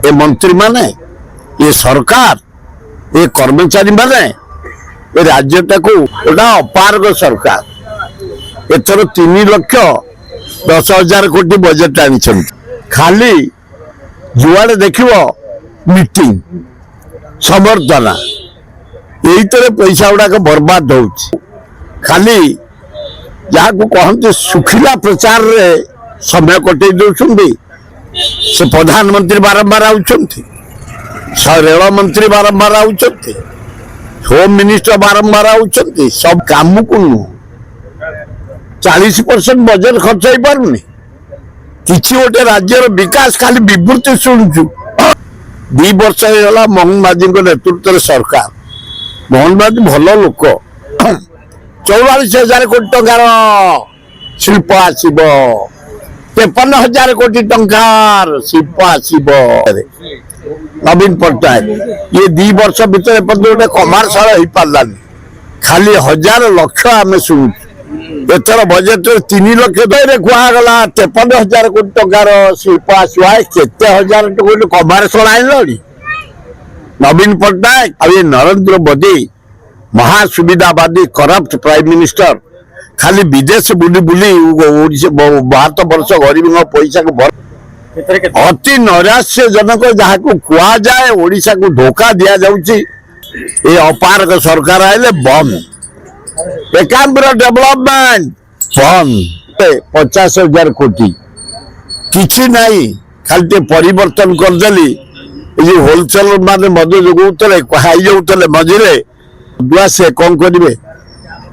ए मंत्री माने ये सरकार ये कर्मचारी माने ये राज्यटा को गोटा अपारग सरकार एथर 3,10,000 कोटी बजेट आनी खाली जुआड़े देख मीटिंग समर्थना यही पैसा गुड़ाक बर्बाद हो खाली जहाँ को कहते सुखिला प्रचार रे समय कटे दौरान से प्रधानमंत्री बारंबार आउछंती रेल मंत्री बारंबार आउछंती होम मिनिस्टर बारंबार आउछंती सब काम को 40% बजेट खर्च हो पारुनी किसी गोटे राज्यर विकास खाली विवृत्ति शुणुचु 2 वर्ष होगा मोहन माझी नेतृत्व सरकार मोहन माझी भल लोक 44,000 कोटी टंकार शिल्प आसब 53,000 कोटी टंकार शिल्प आसब नवीन पट्टनायक ये 2 वर्ष भर गोटे कमार्साल हो पारानी खाली 1,000 लक्ष आम शुणु एथर बजेट 3 लक्ष कहगला 53,000 कोटी टंकार शिल्प आसवा केते 1,000 कोटी कमार्साल आइल नवीन पट्टनायक आ नरेंद्र मोदी महासुविधावादी करप्ट प्राइम मिनिस्टर खाली विदेश बुली बुली भारत वर्ष गरीब पैसा को अति नैराश्यजनक जहाँ को कह जाए ओडिशा को धोखा दि जाऊँगी ये अपारक सरकार आइले बंद एकाम्र डेवलपमेंट बंद 50,000 कोटी किसी नहीं खाली परिवर्तन करदेली होलसेलर मान मधु जोगौले खाई जाऊे मझे मदुआ से कौन करेंगे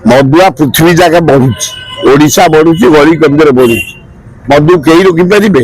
मदुआ पृथ्वी जाक बढ़ुची ओडिशा बढ़ुची गरीब केन्द्र बढ़ुची मधु कहीं रोकी पारे।